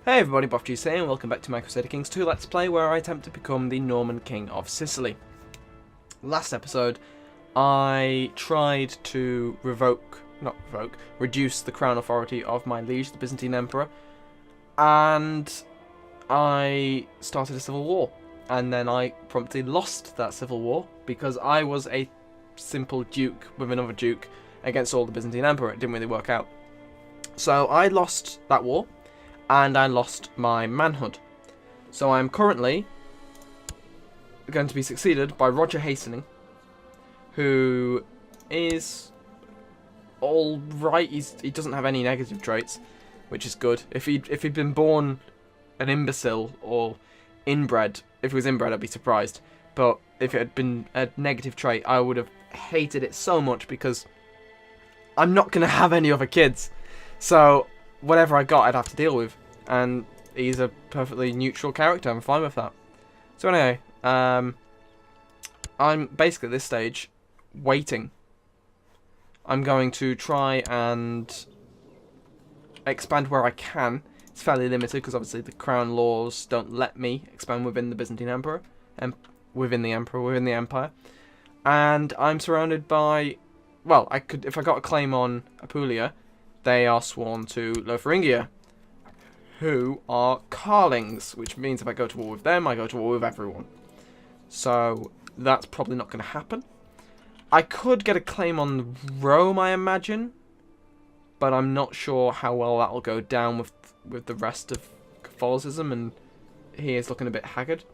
Hey everybody, BuffG's here, and welcome back to my Crusader Kings 2 Let's Play, where I attempt to become the Norman King of Sicily. Last episode, I tried to reduce the crown authority of my liege, the Byzantine Emperor, and I started a civil war. And then I promptly lost that civil war, because I was a simple duke with another duke against all the Byzantine Emperor. It didn't really work out. So I lost that war. And I lost my manhood. So I'm currently going to be succeeded by Roger Haestening, who is alright. He doesn't have any negative traits, which is good. If he'd been born an imbecile or inbred, if he was inbred I'd be surprised. But if it had been a negative trait, I would have hated it so much, because I'm not going to have any other kids. So whatever I got, I'd have to deal with, and he's a perfectly neutral character. I'm fine with that. So anyway, I'm basically at this stage waiting. I'm going to try and expand where I can. It's fairly limited because obviously the crown laws don't let me expand within the Byzantine Emperor, within the Empire. And I'm surrounded by, well, I could, if I got a claim on Apulia, they are sworn to Lotharingia, who are Carlings, which means if I go to war with them, I go to war with everyone. So that's probably not going to happen. I could get a claim on Rome, I imagine, but I'm not sure how well that will go down with the rest of Catholicism, and he is looking a bit haggard.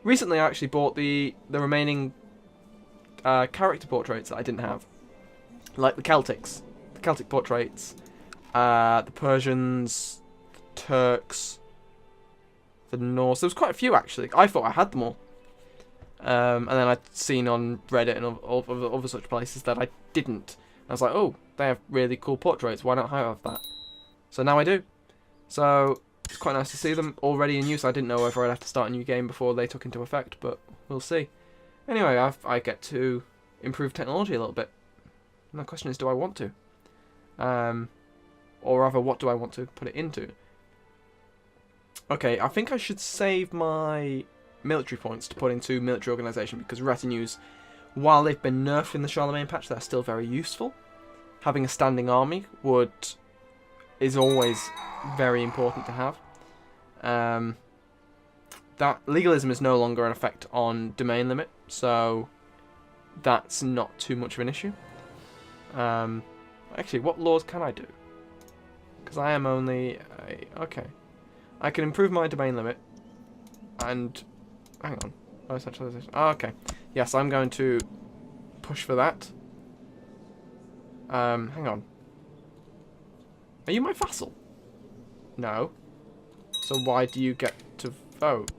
Recently, I actually bought the remaining character portraits that I didn't have, like the Celtic portraits. The Persians, the Turks, the Norse. There was quite a few, actually. I thought I had them all. And then I'd seen on Reddit and all other such places that I didn't. I was like, oh, they have really cool portraits. Why don't I have that? So now I do. So it's quite nice to see them already in use. I didn't know whether I'd have to start a new game before they took into effect, but we'll see. Anyway, I get to improve technology a little bit. And the question is, do I want to? Or rather, what do I want to put it into? Okay, I think I should save my military points to put into military organisation, because retinues, while they've been nerfed in the Charlemagne patch, they're still very useful. Having a standing army is always very important to have. That legalism is no longer an effect on domain limit, so that's not too much of an issue. Actually, what laws can I do? Because I am only okay. I can improve my domain limit, and hang on. Oh, centralization. Oh, okay. Yes, I'm going to push for that. Hang on. Are you my vassal? No. So why do you get to vote?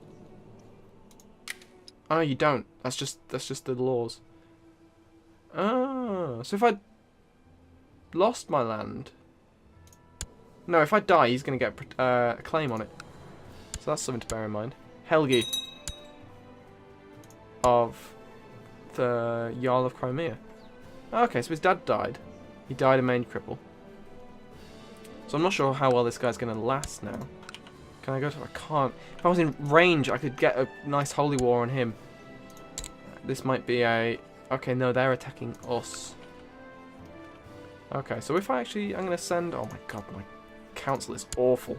Oh, you don't. That's just the laws. Oh, so if I lost my land. No, if I die, he's going to get a claim on it. So that's something to bear in mind. Helgi of the Jarl of Crimea. Okay, so his dad died. He died a mange cripple. So I'm not sure how well this guy's going to last now. Can I go to... I can't. If I was in range, I could get a nice holy war on him. This might be a... Okay, no, they're attacking us. Okay, so if I actually... I'm going to send... Oh my god, my council is awful.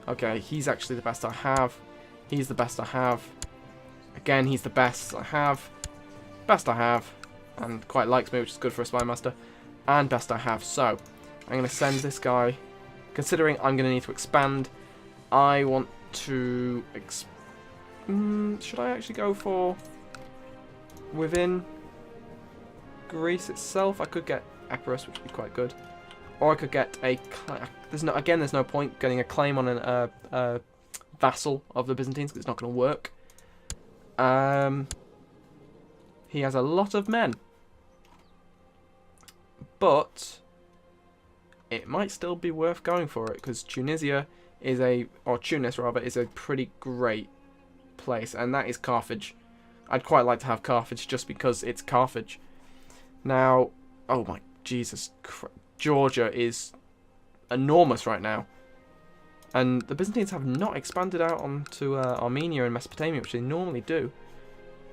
Okay, he's actually the best I have. He's the best I have. Again, he's the best I have. Best I have. And quite likes me, which is good for a spy master. And best I have. So, I'm going to send this guy. Considering I'm going to need to expand, I want to... should I actually go for... within Greece itself? I could get Epirus, which would be quite good. Or I could get a... There's no point getting a claim on a vassal of the Byzantines, because it's not going to work. He has a lot of men. But it might still be worth going for it, because Tunisia is Tunis rather, is a pretty great place, and that is Carthage. I'd quite like to have Carthage just because it's Carthage. Now, oh my Jesus, Georgia is enormous right now. And the Byzantines have not expanded out onto Armenia and Mesopotamia, which they normally do.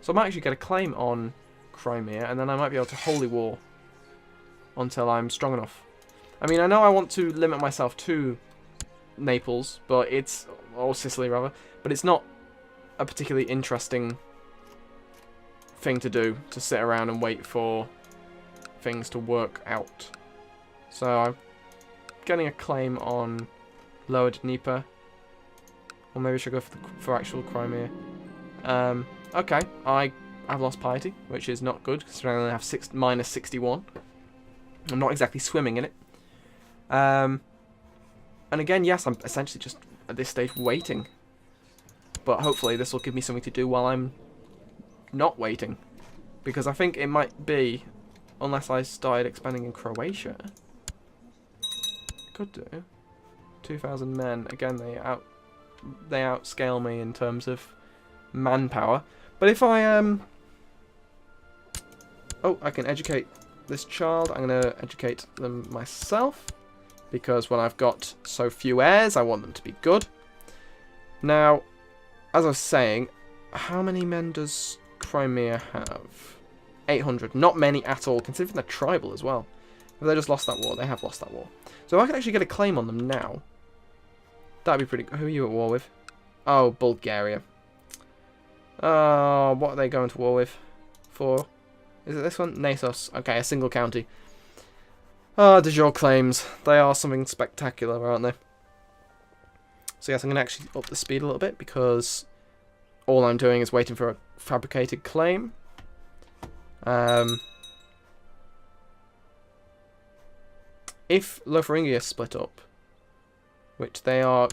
So I might actually get a claim on Crimea, and then I might be able to holy war until I'm strong enough. I mean, I know I want to limit myself to Naples, but it's... or Sicily, rather. But it's not a particularly interesting thing to do, to sit around and wait for things to work out. So I'm getting a claim on Lower Dnieper. Or maybe I should go for actual Crimea. Okay, I've lost piety, which is not good, considering I only have minus 61. I'm not exactly swimming in it. And again, yes, I'm essentially just, at this stage, waiting. But hopefully this will give me something to do while I'm not waiting. Because I think it might be, unless I started expanding in Croatia. Could do. 2,000 men. Again, they outscale me in terms of manpower. But if I oh, I can educate this child. I'm going to educate them myself. Because when I've got so few heirs, I want them to be good. Now, as I was saying, how many men does Crimea have? 800. Not many at all, considering they're tribal as well. Have they just lost that war? They have lost that war. So if I could actually get a claim on them now, that'd be pretty good. Who are you at war with? Oh, Bulgaria. Oh, what are they going to war with? For? Is it this one? Nasos. Okay, a single county. Ah, de jure claims. They are something spectacular, aren't they? So yes, I'm going to actually up the speed a little bit, because all I'm doing is waiting for a fabricated claim. If Lotharingia split up, which they are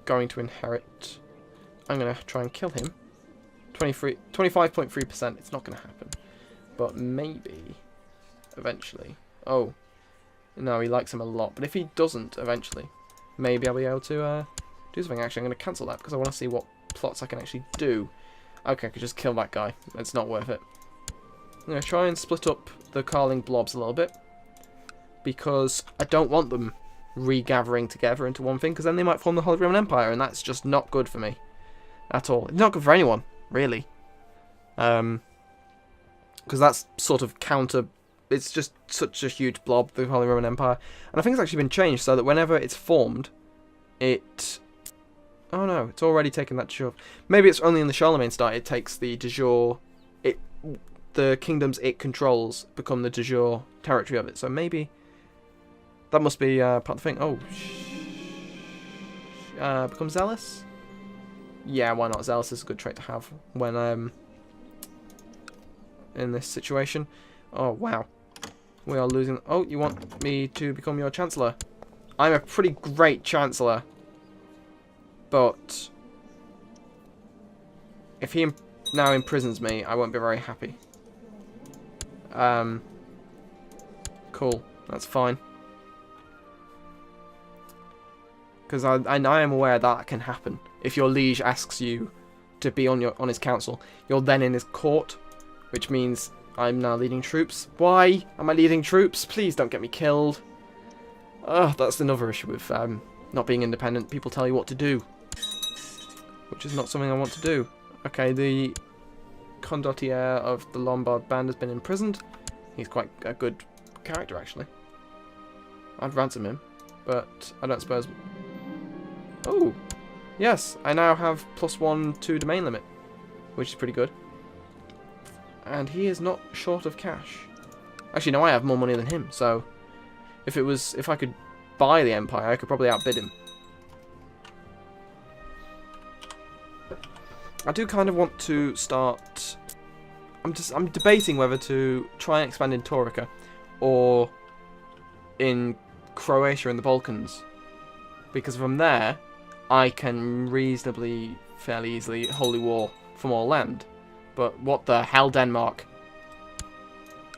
going to inherit, I'm going to try and kill him. 25.3%, it's not going to happen. But maybe, eventually. Oh, no, he likes him a lot. But if he doesn't, eventually, maybe I'll be able to do something. Actually, I'm going to cancel that, because I want to see what plots I can actually do. Okay, I could just kill that guy. It's not worth it. I'm going to try and split up the Carling blobs a little bit, because I don't want them regathering together into one thing, because then they might form the Holy Roman Empire, and that's just not good for me at all. It's not good for anyone, really. Because that's sort of counter... It's just such a huge blob, the Holy Roman Empire. And I think it's actually been changed so that whenever it's formed, it... Oh no, it's already taken that de jure. Maybe it's only in the Charlemagne start it takes the de jure... The kingdoms it controls become the de jure territory of it. So maybe... That must be part of the thing. Oh, become zealous? Yeah, why not? Zealous is a good trait to have when in this situation. Oh, wow. We are losing... Oh, you want me to become your Chancellor? I'm a pretty great Chancellor. But if he now imprisons me, I won't be very happy. Cool. That's fine. Because I am aware that can happen. If your liege asks you to be on his council, you're then in his court, which means I'm now leading troops. Why am I leading troops? Please don't get me killed. That's another issue with not being independent. People tell you what to do, which is not something I want to do. Okay, the condottiere of the Lombard band has been imprisoned. He's quite a good character, actually. I'd ransom him, but I don't suppose... Oh, yes, I now have +1 to domain limit, which is pretty good. And he is not short of cash. Actually, no, I have more money than him, so if I could buy the empire, I could probably outbid him. I do kind of want to start... I'm debating whether to try and expand in Taurica or in Croatia and the Balkans, because from there I can reasonably, fairly easily holy war for more land. But what the hell, Denmark?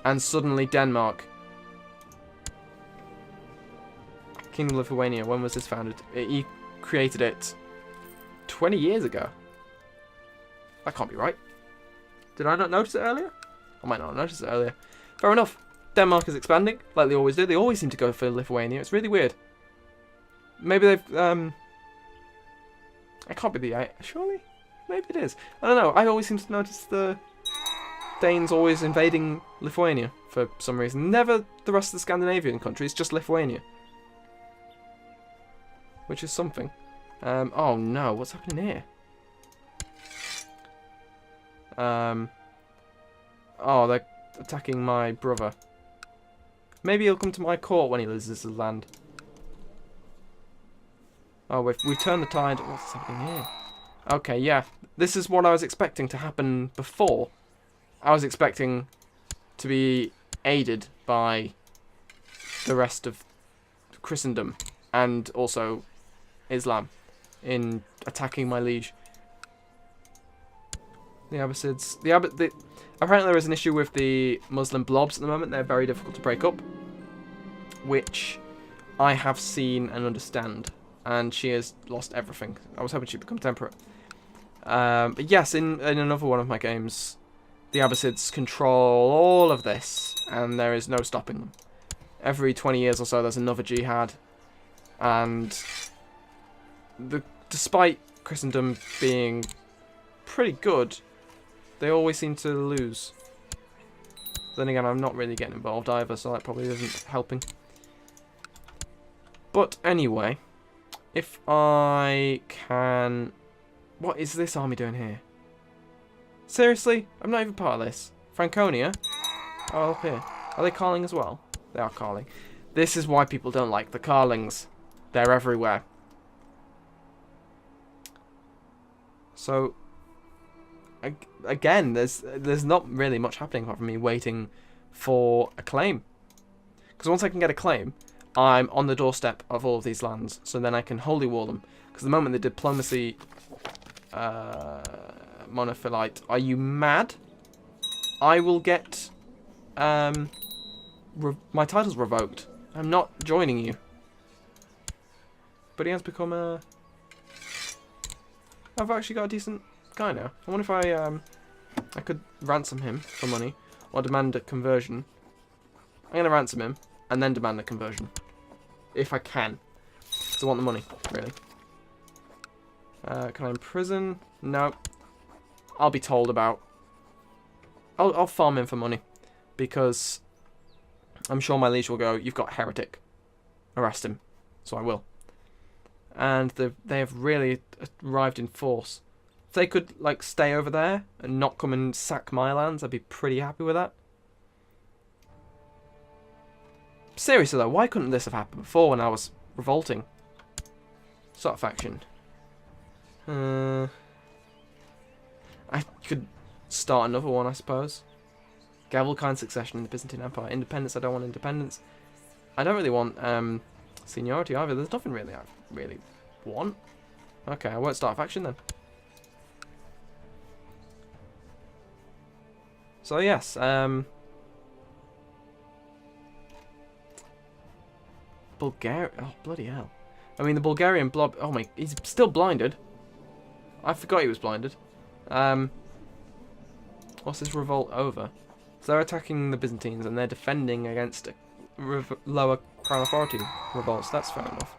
And suddenly Denmark. Kingdom of Lithuania, when was this founded? He created it 20 years ago. That can't be right. Did I not notice it earlier? I might not have noticed it earlier. Fair enough. Denmark is expanding, like they always do. They always seem to go for Lithuania. It's really weird. Maybe they've It can't be the... Surely? Maybe it is. I don't know. I always seem to notice the Danes always invading Lithuania for some reason. Never the rest of the Scandinavian countries, just Lithuania. Which is something. Oh no, what's happening here? Oh, they're attacking my brother. Maybe he'll come to my court when he loses his land. Oh, we've turned the tide. What's happening here? Okay, yeah. This is what I was expecting to happen before. I was expecting to be aided by the rest of Christendom and also Islam in attacking my liege. The Abbasids. Apparently there is an issue with the Muslim blobs at the moment. They're very difficult to break up, which I have seen and understand. And she has lost everything. I was hoping she'd become temperate. But yes, in another one of my games, the Abbasids control all of this, and there is no stopping them. Every 20 years or so, there's another jihad, and despite Christendom being pretty good, they always seem to lose. Then again, I'm not really getting involved either, so that probably isn't helping. But anyway, if I can... What is this army doing here? Seriously? I'm not even part of this. Franconia? Oh, up here. Are they Carling as well? They are Carling. This is why people don't like the Carlings. They're everywhere. So, again, there's not really much happening apart from me waiting for a claim. Because once I can get a claim, I'm on the doorstep of all of these lands. So then I can holy war them. Because the moment the diplomacy... Monophilite, are you mad? I will get my title's revoked. I'm not joining you. But he has become a... I've actually got a decent guy now. I wonder if I could ransom him for money or demand a conversion. I'm going to ransom him and then demand a conversion. If I can. Because I want the money, really. Can I imprison? No. I'll be told about. I'll farm him for money. Because I'm sure my liege will go, you've got heretic. Arrest him. So I will. And they have really arrived in force. If they could, like, stay over there and not come and sack my lands, I'd be pretty happy with that. Seriously, though, why couldn't this have happened before when I was revolting? Sort of faction. I could start another one, I suppose. Gavelkind succession in the Byzantine Empire. Independence, I don't want independence. I don't really want seniority either. There's nothing really I really want. Okay, I won't start a faction then. So yes, Bulgaria. Oh, bloody hell. I mean, the Bulgarian blob... Oh my... He's still blinded. I forgot he was blinded. What's this revolt over? So they're attacking the Byzantines and they're defending against lower crown authority revolts. That's fair enough.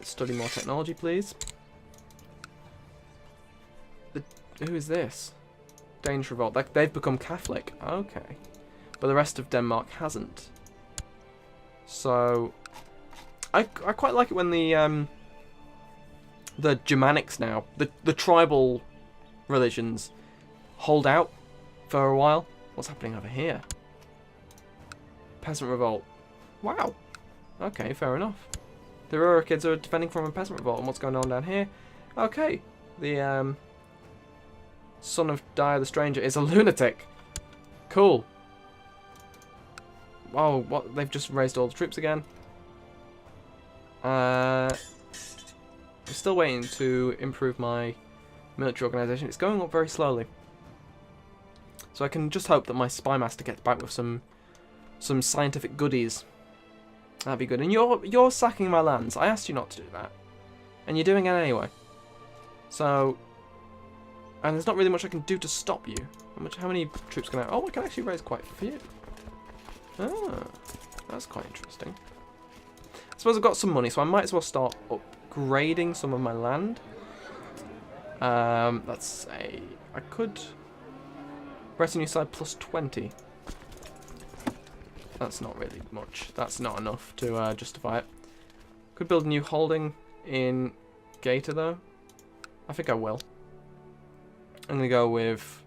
Study more technology, please. Who is this? Danish revolt. They've become Catholic. Okay. But the rest of Denmark hasn't. So... I quite like it when the Germanics now, the tribal religions, hold out for a while. What's happening over here? Peasant revolt. Wow. Okay, fair enough. The Aurora kids are defending from a peasant revolt. And what's going on down here? Okay. The son of Dire the Stranger is a lunatic. Cool. Oh, what? They've just raised all the troops again. I'm still waiting to improve my military organisation. It's going up very slowly. So I can just hope that my spy master gets back with some scientific goodies. That'd be good. And you're sacking my lands. I asked you not to do that. And you're doing it anyway. So... And there's not really much I can do to stop you. How many troops can I... Oh, I can actually raise quite a few. Ah, that's quite interesting. I suppose I've got some money, so I might as well start up upgrading some of my land. Let's say I could retinue side plus 20. That's not really much. That's not enough to justify it. Could build a new holding in Gaeta though. I think I will. I'm gonna go with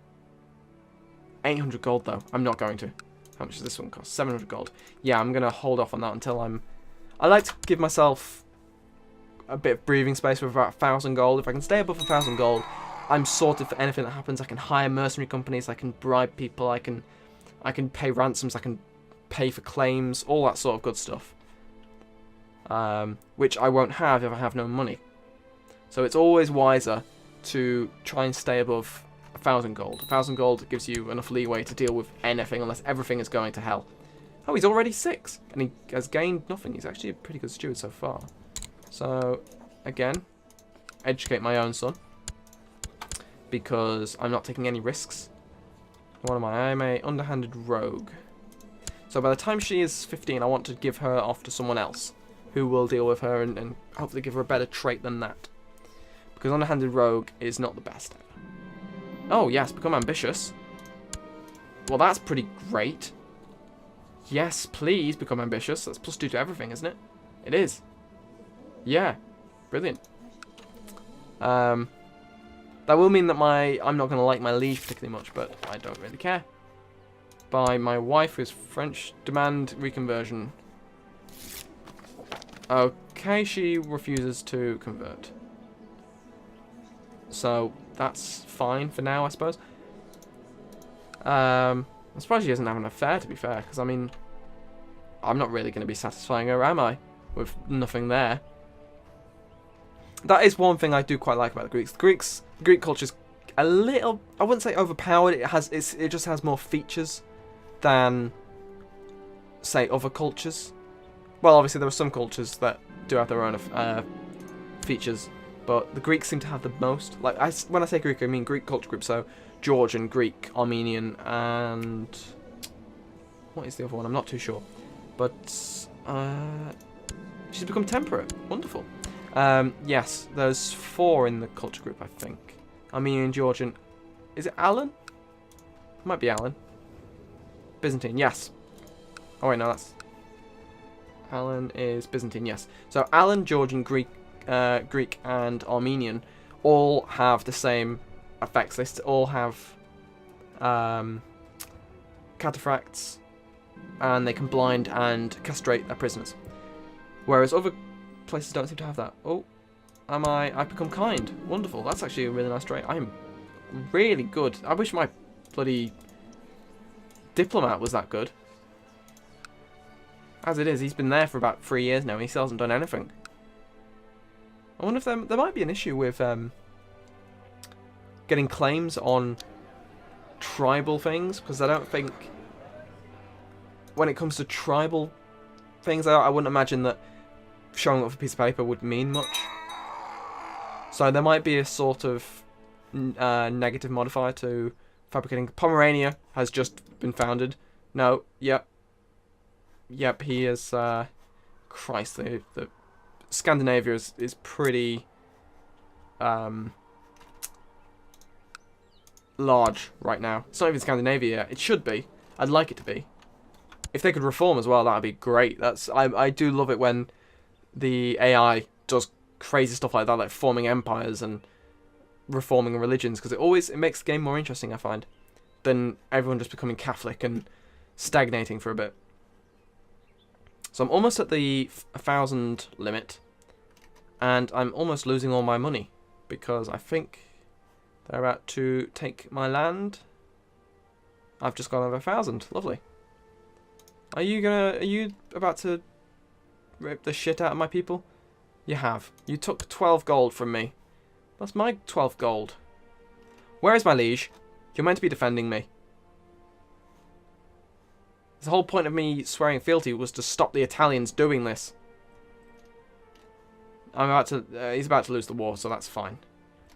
800 gold though. I'm not going to. How much does this one cost? 700 gold. Yeah, I'm gonna hold off on that until I like to give myself a bit of breathing space with about 1,000 gold. If I can stay above 1,000 gold, I'm sorted for anything that happens. I can hire mercenary companies. I can bribe people. I can pay ransoms. I can pay for claims. All that sort of good stuff. Which I won't have if I have no money. So it's always wiser to try and stay above 1,000 gold. 1,000 gold gives you enough leeway to deal with anything unless everything is going to hell. Oh, he's already 6 and he has gained nothing. He's actually a pretty good steward so far. So, again, educate my own son because I'm not taking any risks. What am I? I'm a underhanded rogue. So by the time she is 15, I want to give her off to someone else who will deal with her and hopefully give her a better trait than that. Because underhanded rogue is not the best ever. Oh, yes, become ambitious. Well, that's pretty great. Yes, please become ambitious. That's +2 to everything, isn't it? It is. Yeah, brilliant. That will mean that I'm not going to like my liege particularly much, but I don't really care. By my wife, who's French, demand reconversion. Okay, she refuses to convert. So that's fine for now, I suppose. I'm surprised she doesn't have an affair, to be fair, because I mean, I'm not really going to be satisfying her, am I? With nothing there. That is one thing I do quite like about the Greeks. The Greek culture is a little, I wouldn't say overpowered. It just has more features than, say, other cultures. Well, obviously there are some cultures that do have their own features, but the Greeks seem to have the most. Like when I say Greek, I mean Greek culture group. So Georgian, Greek, Armenian, and what is the other one? I'm not too sure. But she's become temperate. Wonderful. Yes, there's 4 in the culture group, I think. Armenian, Georgian. Is it Alan? It might be Alan. Byzantine, yes. Oh wait, no, that's Alan is Byzantine, yes. So Alan, Georgian, Greek, and Armenian all have the same effects. They all have cataphracts, and they can blind and castrate their prisoners. Whereas other places don't seem to have that. Oh, I've become kind. Wonderful. That's actually a really nice trait. I'm really good. I wish my bloody diplomat was that good. As it is, he's been there for about 3 years now and he still hasn't done anything. I wonder if there might be an issue with getting claims on tribal things, because I don't think when it comes to tribal things, I wouldn't imagine that showing off a piece of paper would mean much. So there might be a sort of negative modifier to fabricating. Pomerania has just been founded. No, yep, he is. Christ, the Scandinavia is pretty large right now. It's not even Scandinavia yet. It should be. I'd like it to be. If they could reform as well, that'd be great. I do love it when the AI does crazy stuff like that, like forming empires and reforming religions, because it makes the game more interesting, I find, than everyone just becoming Catholic and stagnating for a bit. So I'm almost at the 1,000 limit, and I'm almost losing all my money because I think they're about to take my land. I've just gone over 1,000. Lovely. Are you about to rip the shit out of my people? You have. You took 12 gold from me. That's my 12 gold. Where is my liege? You're meant to be defending me. The whole point of me swearing fealty was to stop the Italians doing this. He's about to lose the war, so that's fine.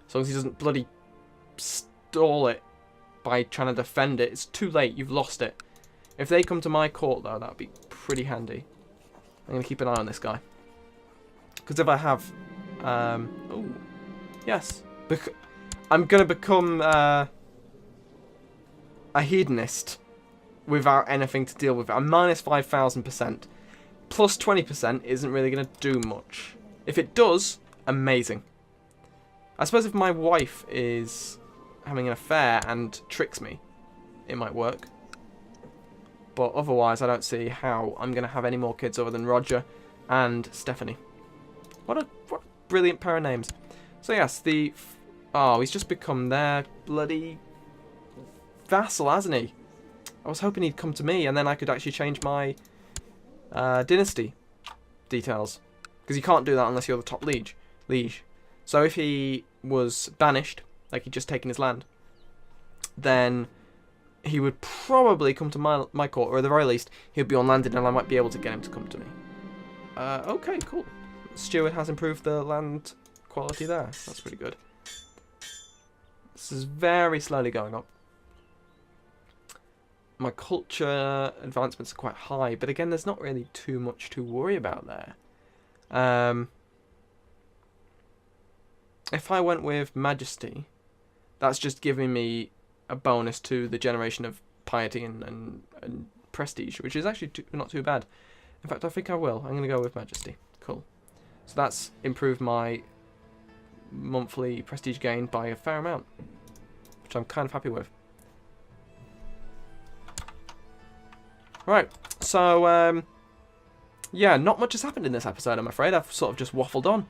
As long as he doesn't bloody stall it by trying to defend it. It's too late. You've lost it. If they come to my court, though, that would be pretty handy. I'm going to keep an eye on this guy. Because if I have Oh, yes. I'm going to become a hedonist without anything to deal with it. I'm minus 5,000%. Plus 20% isn't really going to do much. If it does, amazing. I suppose if my wife is having an affair and tricks me, it might work. But otherwise, I don't see how I'm going to have any more kids other than Roger and Stephanie. What a brilliant pair of names. So yes, oh, he's just become their bloody vassal, hasn't he? I was hoping he'd come to me, and then I could actually change my dynasty details. Because you can't do that unless you're the top liege. So if he was banished, like he'd just taken his land, then he would probably come to my court, or at the very least, he'd be on landed, and I might be able to get him to come to me. Okay, cool. Steward has improved the land quality there. That's pretty good. This is very slowly going up. My culture advancements are quite high, but again, there's not really too much to worry about there. If I went with Majesty, that's just giving me a bonus to the generation of piety and prestige, which is actually not too bad. In fact, I think I will. I'm going to go with Majesty. Cool. So that's improved my monthly prestige gain by a fair amount, which I'm kind of happy with. Right, so, yeah, not much has happened in this episode, I'm afraid. I've sort of just waffled on.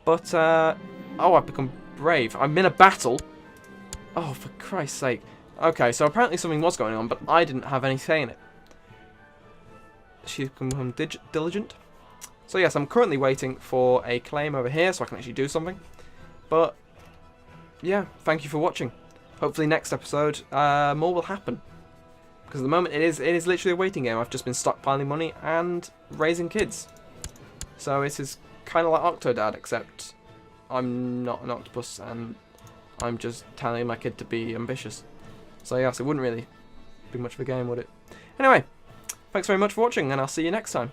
But, oh, I've become brave. I'm in a battle. Oh, for Christ's sake. Okay, so apparently something was going on, but I didn't have any say in it. She's become diligent. So, yes, I'm currently waiting for a claim over here so I can actually do something. But, yeah, thank you for watching. Hopefully next episode, more will happen. Because at the moment, it is literally a waiting game. I've just been stockpiling money and raising kids. So this is kind of like Octodad, except I'm not an octopus and I'm just telling my kid to be ambitious. So yes, it wouldn't really be much of a game, would it? Anyway, thanks very much for watching, and I'll see you next time.